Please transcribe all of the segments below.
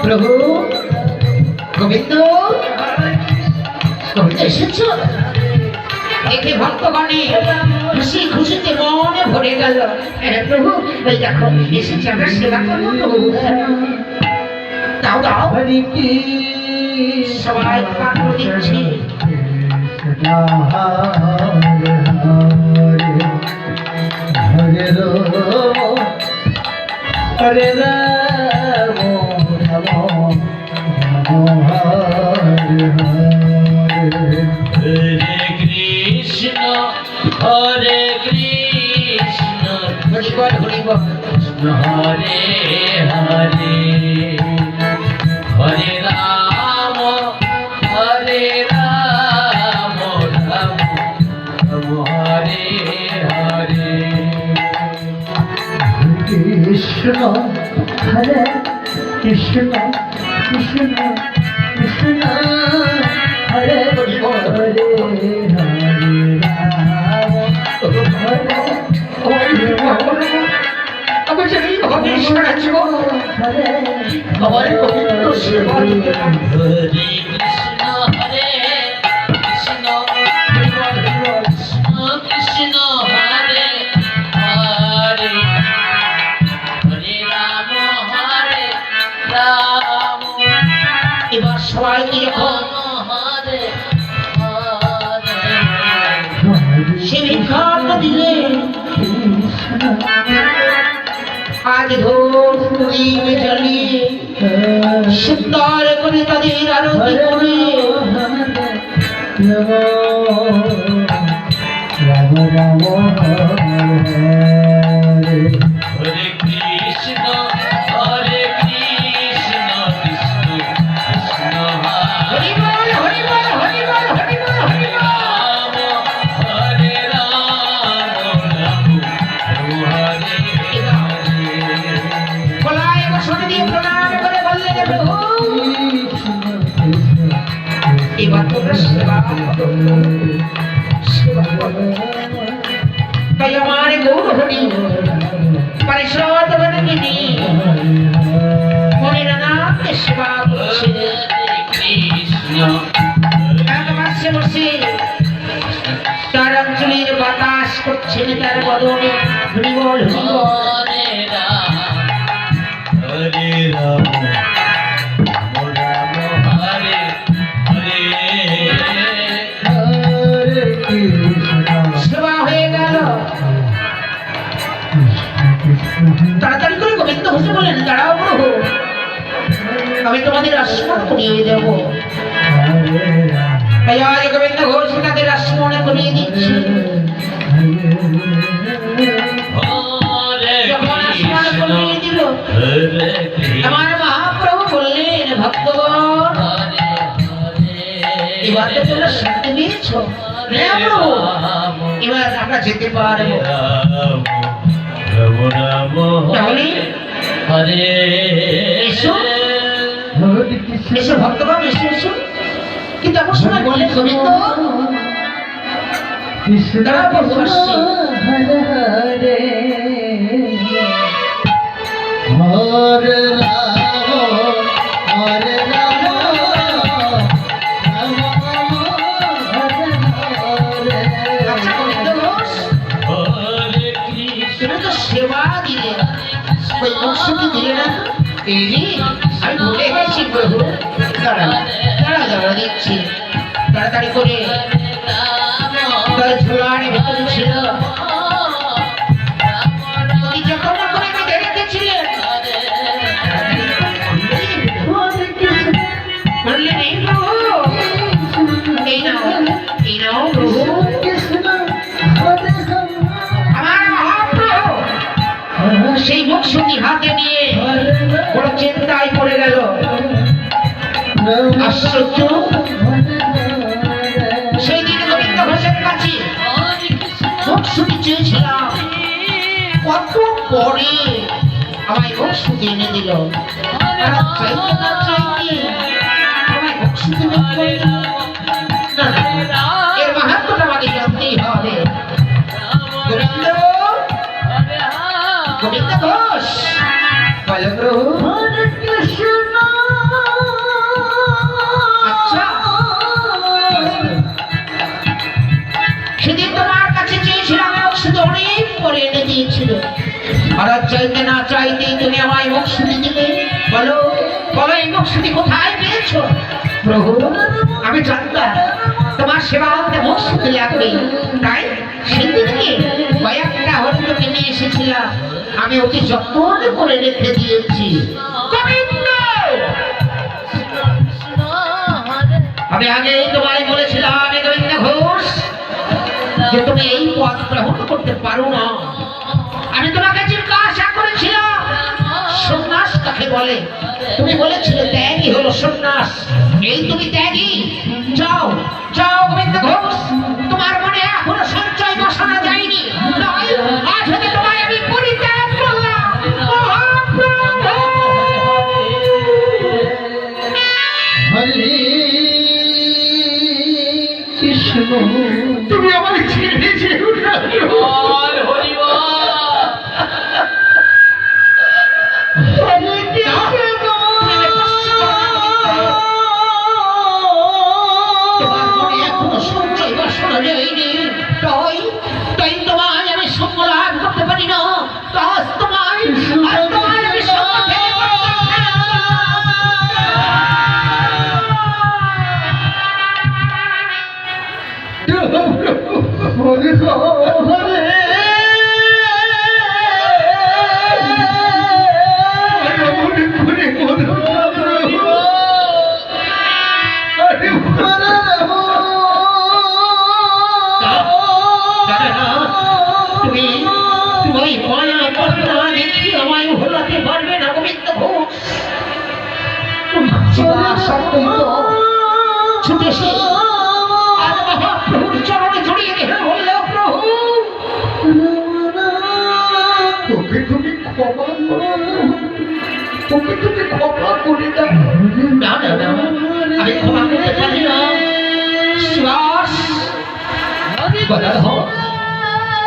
প্রভু গোবিন্দ এসেছো দেখে ভক্তগণে খুশি খুশিতে মনে ভরে গেল। প্রভু ওই দেখো এসেছি আমরা সেবা করবো প্রভু। দাও দাও সবাই পাত্র দিচ্ছি। হরে রাম হরে কৃষ্ণ হরে কৃষ্ণ হরিবল হরিবল হরে হরে হরে রাম রাম হরে হরে কৃষ্ণ হরে কৃষ্ণ কৃষ্ণ কৃষ্ণ হরে হরে হরে আমি সেই ভগবান জীবন আমার গোবিন্দ সেবা হরে কৃষ্ণ হরে কৃষ্ণ কৃষ্ণ হরে হরে হরে রাম এবার সবাই যখন হরে সে ভিক্ষাট দিলে আজ ধূপ দীপ জ্বালিয়ে সুন্দর করে তাদের আরতি করে রাম রাম হরে কৃষ্ণ হরে কৃষ্ণ কৃষ্ণ কৃষ্ণ হরি বল হরি বল হরি বল হরি বল হরি বল। রাম হরে রাম হরে গলায় বসনে দিয়ে প্রণাম করে বললেন প্রভু এবার তোমরা সেবা করো, সেবা করো। তাই আমার গৌর হরি পরিষদ বনগিনি মনের নামে সেবা করছে। কৃষ্ণ এক মাসে বসে তার অঞ্চলের বাতাস করছেন তার বদনে হরিবল হরিবল। হরে রাম হরে রাম রাম হরে হরে হরে কৃষ্ণ সেবা হয়ে গেল। তাড়াতাড়ি করে গোবিন্দ হোসে বলেন দাঁড়াও প্রভু আমি তোমাদের আশ্রমণ করিয়ে দেব। তাই আজ গোবিন্দ ঘোষ তাদের আশ্রমণে করিয়ে দিচ্ছে। যখন আশ্রমণ করিয়ে দিল আমার মহাপ্রভু বললেন ভক্তগণ এবার তো তোমরা শান্তি পেয়েছ, হ্যাঁ প্রভু এবার আমরা যেতে পারবো। তাহলে হরে এসো এসো ভক্তগণ এসো এসো। কিন্তু এমন সময় বললেন গোবিন্দ দাঁড়াও প্রভু আসছি। হরে হরে হরে রাম রাম হরে আচ্ছা গোবিন্দ ঘোষ হরে কৃষ্ণ তুমি তো সেবা দিলে ওই বংশটি দিলে না। এই রে, আমি ভুলে গেছি প্রভু। দাঁড়া দাঁড়া দাঁড়া দিচ্ছি তাড়াতাড়ি করে তার ঝোলার ভেতরে ছিল উনি যখন না করে বেঁধে রেখেছিলেন বললেন এই প্রভু এই নাও প্রভু আমার মহাপ্রভু। সেই বংশটি হাতে নিয়ে বড় চিন্তায় পড়ে গেল। আশ্চর্য সেই দিন গোবিন্দ ঘোষের কাছে বংশটি চেয়েছিলাম, কত পরে আমায় বংশটি এনে দিল। আর চাইতে না চাইতে আমায় বংশটি এনে দিল। না না, এর মাহাত্ম্যটা আমাকে জানতেই হবে। গোবিন্দ গোবিন্দ ঘোষ বলো প্রভু। হরে কৃষ্ণ আর আজ চাইতে না চাইতেই তুমি আমায় মুখশ্রুতি দিলে। বলো বলো এই মুখশ্রুতি কোথায় পেয়েছো? প্রভু আমি জানতাম তোমার সেবাতে মুখশ্রুতি লাগবে, তাই সেদিনকে কয়েকটা হরিণ কিনে এসেছিলাম, আমি অতি যত্ন করে রেখে দিয়েছি। গোবিন্দ! আমি আগেই তোমায় বলেছিলাম আমি গোবিন্দ ঘোষ যে তুমি এই পথ গ্রহণ করতে পারো না। আমি তোমাকে জিজ্ঞাসা করেছিলাম সন্ন্যাস কাকে বলে, তুমি বলেছিলে ত্যাগই হলো সন্ন্যাস। এই তুমি ত্যাগী। যাও যাও গোবিন্দ ঘোষ, তোমার মনে এখনো সঞ্চয় বসানো যায়নি, তাই আজ হতে তোমায় আমি পরিত্যাগ করলাম। মহাপ্রভু! হরে কৃষ্ণ তুমি আমার ছেড়ে যেও না। তোমার মনে এখনো সঞ্চয় বসানো যায়নি, তাই তোমায় আমি সঙ্গ লাভ করতে পারি না। আজ তোমায় আমি সঙ্গ থেকে হরে হরে তুমি তুমি মায়া করতে দেখি আমায় ভোলাতে পারবে না গোবিন্দ ঘোষ। ছুটে এসে আজ মহাপ্রভুর চরণে জড়িয়ে রেখে বলল, প্রভু তোকে তুমি ক্ষমা করো, তোকে তুমি ক্ষমা করে দাও। না না না, আমি ক্ষমা করতে পারি না। শ্বাস গদাধর,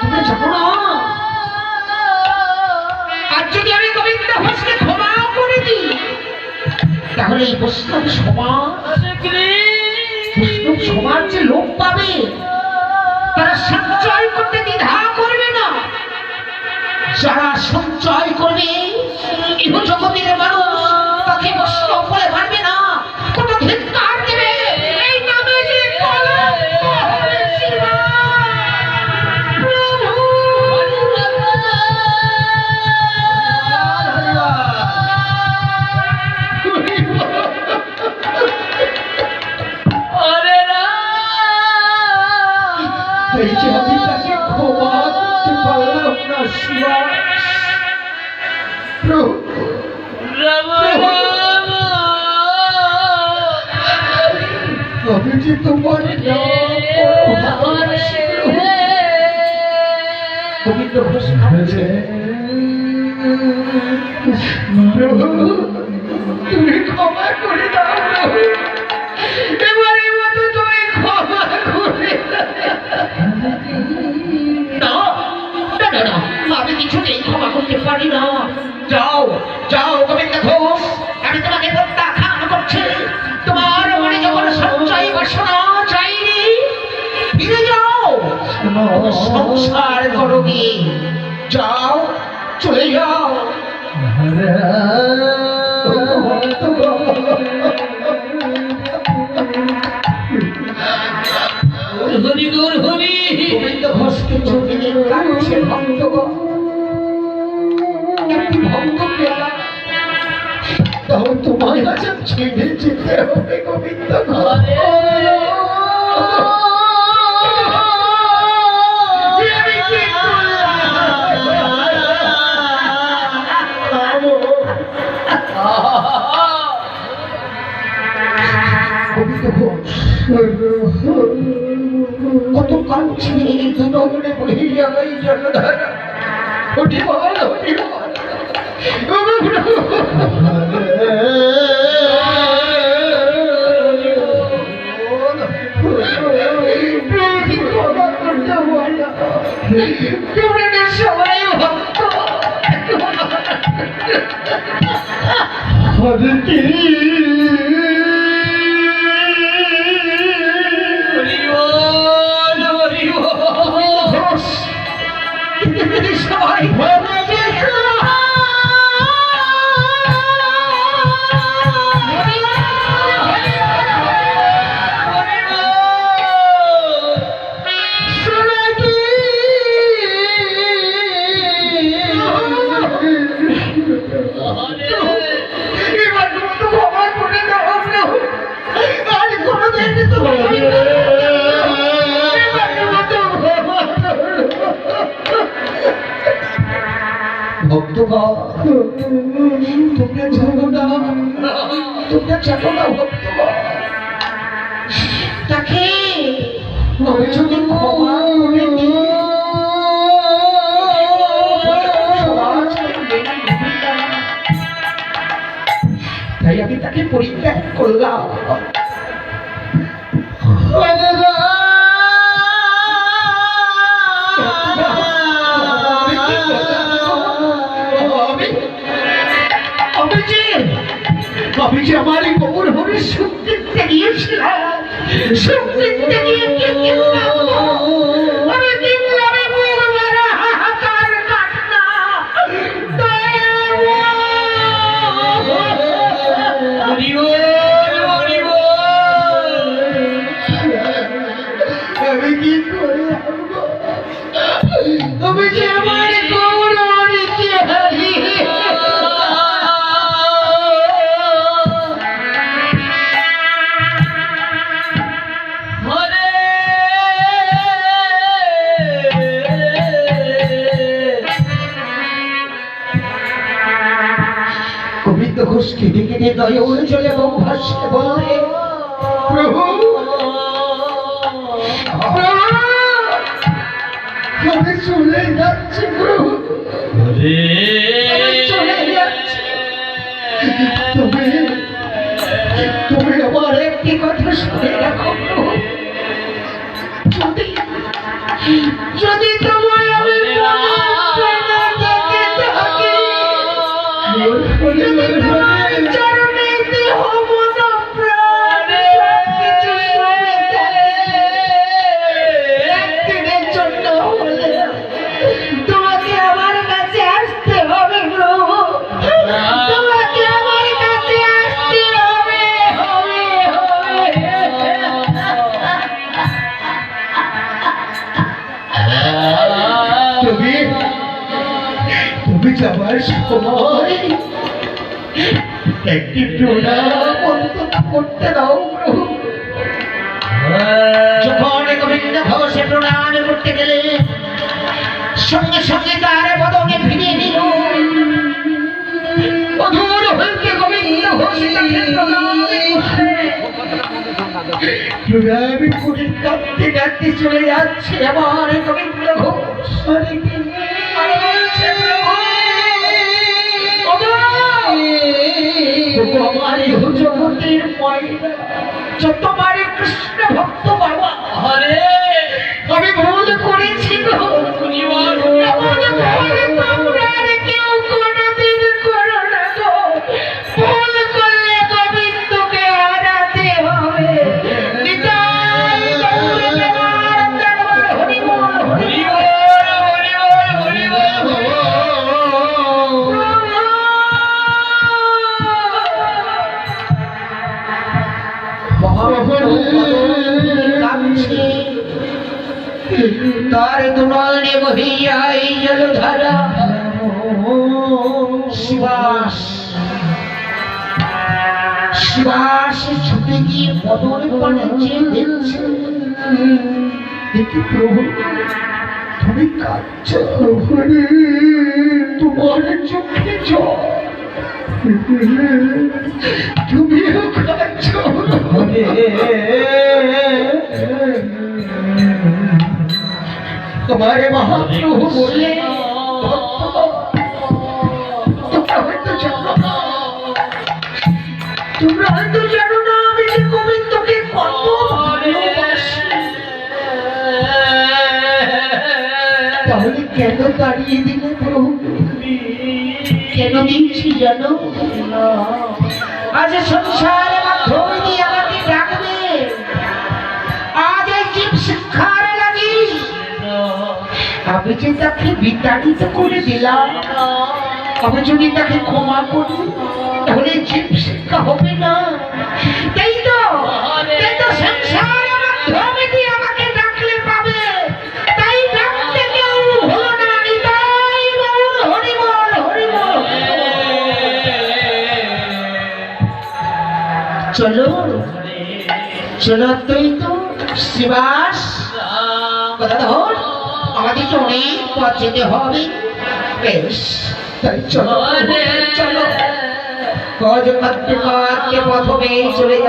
তুমি জানো না আজ যদি আমি গোবিন্দ ঘোষকে ক্ষমা করে দিই তাহলে এই বৈষ্ণব সমাজ যে লোক পাবে তারা সঞ্চয় করতে দ্বিধা করবে না। যারা সঞ্চয় করবে ইহ জগতের মানুষ তাকে বৈষ্ণব বলে পারবে না, কত ধিক্কার দেবে। এই নামে যে কলঙ্ক হবে প্রভু। এই যে আমি তাকে ক্ষমা করতে পারলাম না সুভাষ। প্রভু আমি যে তোমার গোবিন্দ ঘোষ ভাবছে, তুমি ক্ষমা করে দাও প্রভু, এবারের মতো তুমি ক্ষমা করে দাও। না না না, আমি কিছুতেই ক্ষমা করতে পারি না। যাও যাও গোবিন্দ ঘোষ, আমি তোমাকে প্রত্যাখ্যান করছি। তোমার মনে যখন সঞ্চয় বাসনা চাইনি, ফিরে যাও, সংসার করো গিয়ে। যাও, চলে যাও। হরি গৌর হরি। গোবিন্দ ঘোষকে চোখে নিয়ে কাঁদছে ভক্তগণ। একটি ভক্ত পেলাম, তাও তোমায় কাছে ছেড়ে যেতে হবে গোবিন্দ ঘোষ। গোবিন্দ ঘোষ কত কাঁদছে, দুদগড়ে বহি যাই জলধারা। ওঠে বল, ওঠে বল। সবাই ভক্ত হরে কি সবাই এবার তো ক্ষমা করে দাও প্রভু। আর কোনোদিন তো হবে না। এবার তো ক্ষমা করো। ভক্তগণ, তোমরা জানো না, তোমরা জানো না ভক্তগণ, তাকে আমি যদি ক্ষমা করে দিই, সমাজকে মেনে নেবে না। তাই আমি তাকে পরিত্যাগ করলাম। আমি যে আমার এই গোবর হরে সুখ দেখতে গিয়েছিলাম, সুখ দেখতে গিয়ে কি কিনলাম? আমি কিনলাম এই বুক ভরা হাহাকার কান্না। আমি কি করে আনবো? আমি যে আমার গোবর হরেকে হারিয়ে গোবিন্দ ঘোষ কেঁদে কেঁদে নয়ন জলে মুখ ভাসিয়ে বললে, প্রভু, আমি চলে যাচ্ছি প্রভু, আমি চলে যাচ্ছি। তুমি তুমি আমার একটি কথা শুনে রাখো প্রভু, যদি যদি তোমায় আমি চরণেতে হব না প্রাণে কিছু শুনে একদিনের জন্য হলে তোমাকে আমার কাছে আসতে হবে প্রভু, তোমাকে আমার কাছে আসতে হবে হবে হবে। তুমি যাবার সময় একটি প্রণাম অন্তত করতে দাও প্রভু। যখন গোবিন্দ ঘোষে প্রণাম করতে গেলে সঙ্গে সঙ্গে তার বদনে ফিরিয়ে নিল। অধুর হইতে গোবিন্দ ঘোষ তাকে প্রণাম করে কাঁদতে কাঁদতে চলে যাচ্ছে আমার গোবিন্দ ঘোষ। আর বলছে, প্রভু, আমার এই জগতের ময়না যত পারে কৃষ্ণ ভক্ত বাবা, আমি ভুল করেছি গো। এমন ভুল তোমরা আর কেউ কোনোদিন করো না গো। ভুল করলে গোবিন্দকে হারাতে হবে। নিতাই গৌর দেবার দরবার, হরি বল, হরি বল, হরি বল, হরি বল, হরি বল। কাঁদছে, তার দুনয়নে বহিয়া এই জলধারা। শিবাস শিবাস ছুটে গিয়ে বদন পানে চেয়ে দেখছে, দেখি প্রভু, তুমি কাঁদছ, তোমার চোখে জল, তুমিও কাঁদছ। তোমার মহাপ্রভু বললে, তোমরা হয়তো জানো না, তোমরা হয়তো জানো না আমি যে গোবিন্দকে কত ভালোবাসি। তাহলে কেন তাড়িয়ে দিলে প্রভু? কেন দিচ্ছি জানো? আজ সংসার মাধ্যমে দিয়ে আমাকে ডাকবে, আজ এই জীব শিক্ষার লাগি আমি যে তাকে বিতাড়িত করে দিলাম। আমি যদি তাকে ক্ষমা করি তাহলে জীব শিক্ষা হবে না। তাই তো সংসার মাধ্যমে দিয়ে আমাকে ডাকলে পাবে, তাই ডাকতে কেউ ভুলো না। নিতাই গৌর, হরি বল, হরি বল। শোনো তুই তো শিবাস কথা ধর আমাদের তো অনেক পথ যেতে হবে বেশ তাই চলো চলো কজ কাটতে কাটতে প্রথমে চলে যা